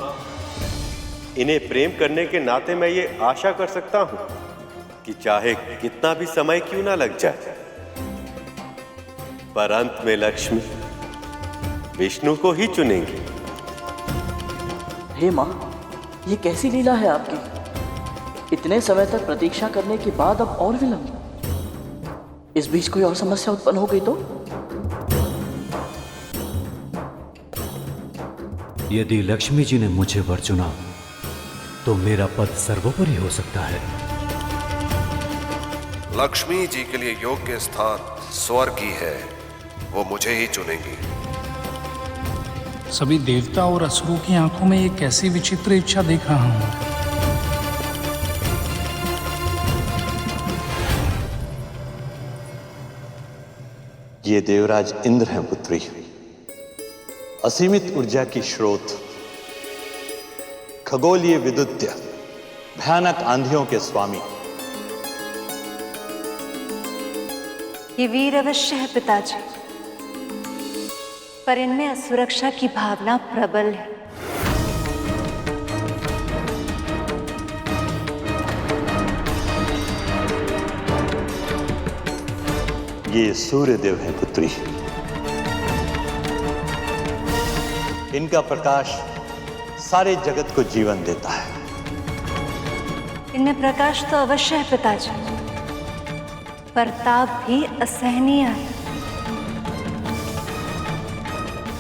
Speaker 1: इन्हें प्रेम करने के नाते मैं ये आशा कर सकता हूं कि चाहे कितना भी समय क्यों ना लग जाए, पर अंत में लक्ष्मी विष्णु को ही चुनेंगी।
Speaker 2: हे माँ, ये कैसी लीला है आपकी? इतने समय तक प्रतीक्षा करने के बाद अब और विलंब। इस बीच कोई और समस्या उत्पन्न हो गई तो?
Speaker 3: यदि लक्ष्मी जी ने मुझे वर चुना तो मेरा पद सर्वोपरि हो सकता है।
Speaker 22: लक्ष्मी जी के लिए योग्य स्थान स्वर्ग ही है, वो मुझे ही चुनेंगी।
Speaker 23: सभी देवता और असुरों की आंखों में एक ऐसी विचित्र इच्छा देख रहा हूं।
Speaker 13: ये देवराज इंद्र हैं पुत्री, असीमित ऊर्जा की स्रोत, खगोलीय विद्युत, भयानक आंधियों के स्वामी।
Speaker 9: ये वीर अवश्य है पिताजी, पर इनमें असुरक्षा की भावना प्रबल है।
Speaker 13: ये सूर्य देव हैं पुत्री, इनका प्रकाश सारे जगत को जीवन देता है।
Speaker 9: इनमें प्रकाश तो अवश्य है पिताजी, पर ताप भी असहनीय है।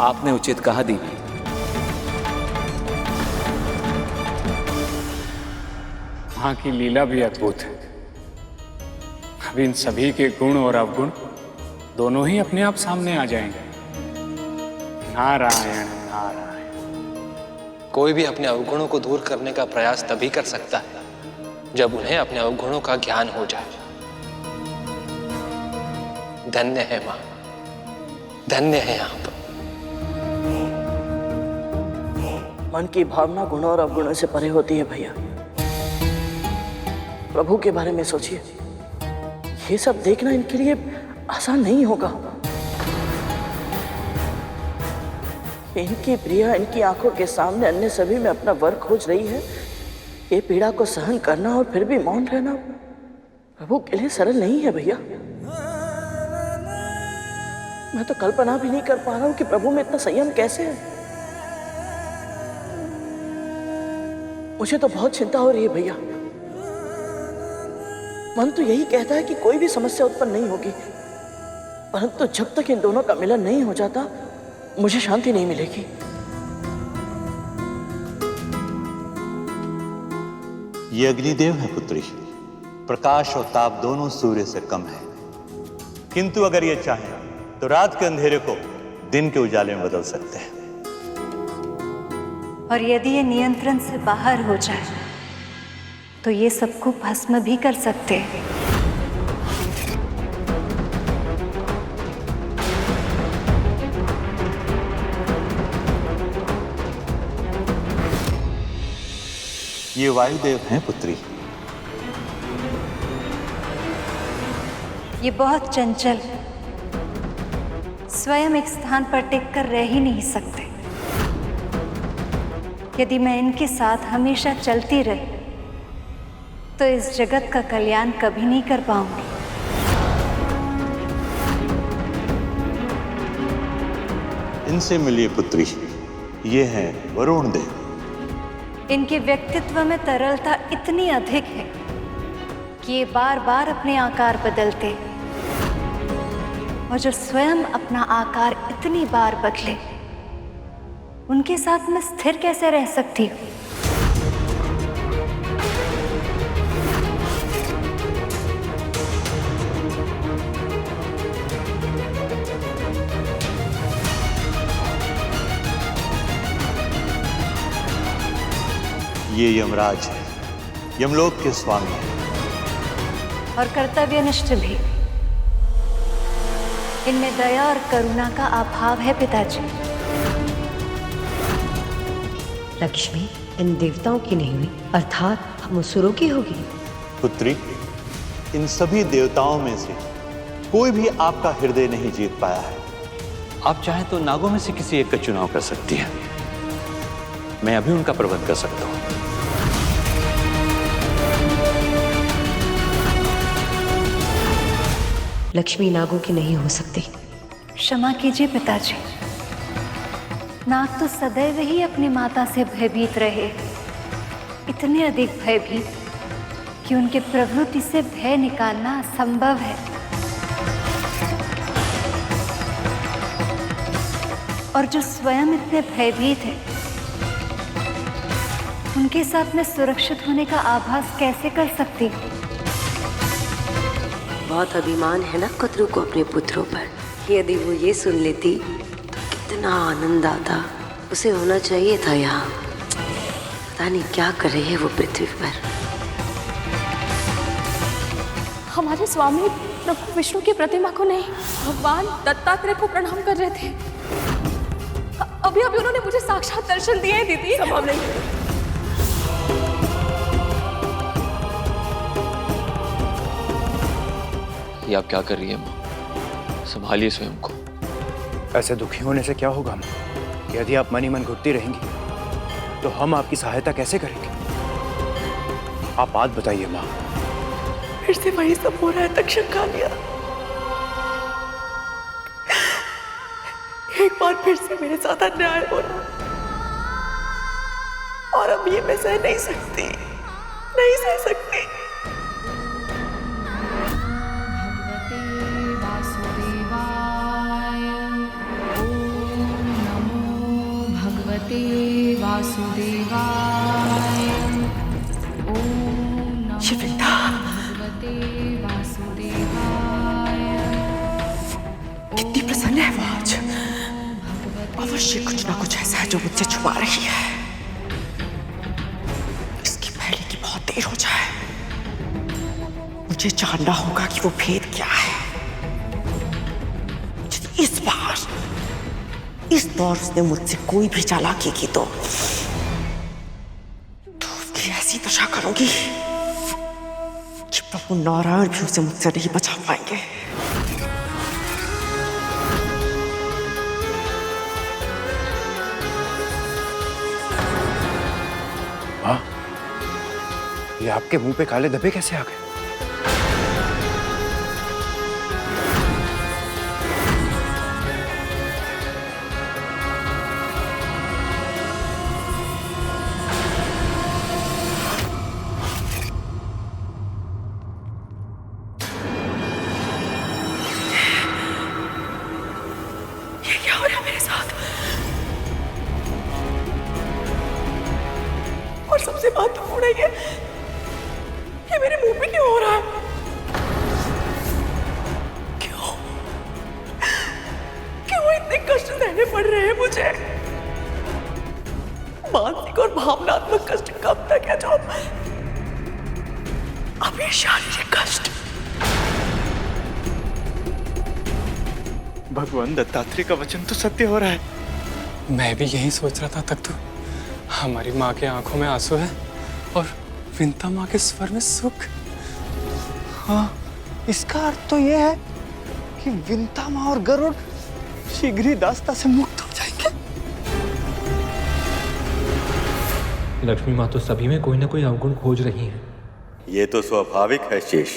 Speaker 19: आपने उचित कहा देवी।
Speaker 6: मां की लीला भी अद्भुत है। अब इन सभी के गुण और अवगुण दोनों ही अपने आप सामने आ जाएंगे। नारायण नारायण।
Speaker 11: कोई भी अपने अवगुणों को दूर करने का प्रयास तभी कर सकता है जब उन्हें अपने अवगुणों का ज्ञान हो जाए। धन्य है मां, धन्य है आप।
Speaker 2: मन की भावना गुणों और अवगुणों से परे होती है भैया। प्रभु के बारे में सोचिए, ये सब देखना इनके लिए आसान नहीं होगा। इनकी प्रिया इनकी आंखों के सामने अन्य सभी में अपना वर खोज रही है। ये पीड़ा को सहन करना और फिर भी मौन रहना प्रभु के लिए सरल नहीं है भैया। मैं तो कल्पना भी नहीं कर पा रहा हूं कि प्रभु में इतना संयम कैसे है। मुझे तो बहुत चिंता हो रही है भैया। मन तो यही कहता है कि कोई भी समस्या उत्पन्न नहीं होगी, परंतु जब तक इन दोनों का मिलन नहीं हो जाता मुझे शांति नहीं मिलेगी।
Speaker 13: ये अग्निदेव है पुत्री, प्रकाश और ताप दोनों सूर्य से कम है, किंतु अगर ये चाहे तो रात के अंधेरे को दिन के उजाले में बदल सकते हैं।
Speaker 9: और यदि ये नियंत्रण से बाहर हो जाए तो ये सबको भस्म भी कर सकते हैं।
Speaker 13: ये वायुदेव हैं पुत्री।
Speaker 9: ये बहुत चंचल है, स्वयं एक स्थान पर टिककर रह ही नहीं सकते। यदि मैं इनके साथ हमेशा चलती रही तो इस जगत का कल्याण कभी नहीं कर पाऊंगी।
Speaker 13: इनसे मिलिए पुत्री, ये हैं वरुण देव।
Speaker 9: इनके व्यक्तित्व में तरलता इतनी अधिक है कि ये बार बार अपने आकार बदलते, और जो स्वयं अपना आकार इतनी बार बदले, उनके साथ मैं स्थिर कैसे रह सकती हूँ?
Speaker 13: ये यमराज है, यमलोक के स्वामी हैं।
Speaker 9: और कर्तव्यनिष्ठ भी। इनमें दया और करुणा का अभाव है पिताजी।
Speaker 17: लक्ष्मी इन देवताओं की नहीं हुई, अर्थात हम असुरों की होगी।
Speaker 13: पुत्री, इन सभी देवताओं में से कोई भी आपका हृदय नहीं जीत पाया है। आप चाहें तो नागों में से किसी एक का चुनाव कर सकती हैं। मैं अभी उनका प्रबंध कर सकता हूं।
Speaker 17: लक्ष्मी नागों की नहीं हो सकती।
Speaker 9: क्षमा कीजिए पिताजी, नाग तो सदैव ही अपनी माता से भयभीत रहे, इतने अधिक भयभीत कि उनके प्रवृत्ति से भय निकालना असंभव है। और जो स्वयं इतने भयभीत है, उनके साथ मैं सुरक्षित होने का आभास कैसे कर सकती हूँ?
Speaker 17: बहुत अभिमान है ना कद्रू को अपने पुत्रों पर। यदि वो ये सुन लेती तो कितना आनंद आता। उसे होना चाहिए था यहाँ। पता नहीं क्या कर रही है वो पृथ्वी पर।
Speaker 18: हमारे स्वामी प्रभु विष्णु की प्रतिमा को नहीं, भगवान दत्तात्रेय को प्रणाम कर रहे थे। अभी अभी उन्होंने मुझे साक्षात दर्शन दिए दीदी। संभव नहीं।
Speaker 11: ये आप क्या कर रही है माँ? संभालिए स्वयं को।
Speaker 20: ऐसे दुखी होने से क्या होगा माँ? यदि आप मन ही मन घुटती रहेंगी तो हम आपकी सहायता कैसे करेंगे? आप बात बताइए माँ।
Speaker 5: फिर से वही सब हो रहा है तक्षक कालिया। एक बार फिर से मेरे साथ अन्याय हो रहा है और अब ये मैं सह नहीं सकती, नहीं सह सकती।
Speaker 18: वासुदेवाय। ओम
Speaker 5: शिविंदा, कितनी प्रसन्न है वो आज। अवश्य कुछ ना कुछ ऐसा है जो मुझसे छुपा रही है। इसकी पहले की बहुत देर हो जाए। मुझे जानना होगा कि वो भेद क्या है। इस बार उसने मुझसे कोई भी चालाकी की तो उसकी ऐसी दशा करूंगी कि प्रभु नारायण भी उसे मुझसे नहीं बचा पाएंगे।
Speaker 20: हाँ, ये आपके मुंह पे काले धब्बे कैसे आ गए?
Speaker 5: सबसे महत्वपूर्ण है ये मेरे मुंह पे क्यों हो रहा है? क्यों इतने कष्ट सहने पड़ रहे हैं मुझे? मानसिक और भावनात्मक कष्ट कब तक है जो अब ये शारीरिक कष्ट?
Speaker 6: भगवान दत्तात्रेय का वचन तो सत्य हो रहा है। मैं भी यही सोच रहा था तक तो। हमारी माँ के आंखों में आंसू है और विंता माँ के स्वर में सुख। हाँ, इसका अर्थ तो यह है कि विंता माँ और गरुड़ शीघ्र ही दास्ता से मुक्त हो जाएंगे।
Speaker 21: लक्ष्मी माँ तो सभी में कोई ना कोई अवगुण खोज रही हैं।
Speaker 1: ये तो स्वाभाविक है शेष।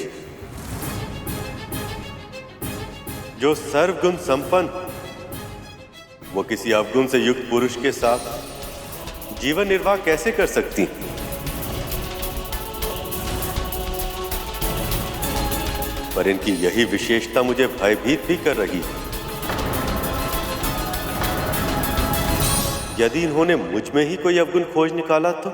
Speaker 1: जो सर्वगुण संपन्न वो किसी अवगुण से युक्त पुरुष के साथ जीवन निर्वाह कैसे कर सकती? पर इनकी यही विशेषता मुझे भयभीत भी कर रही है। यदि इन्होंने मुझ में ही कोई अवगुण खोज निकाला तो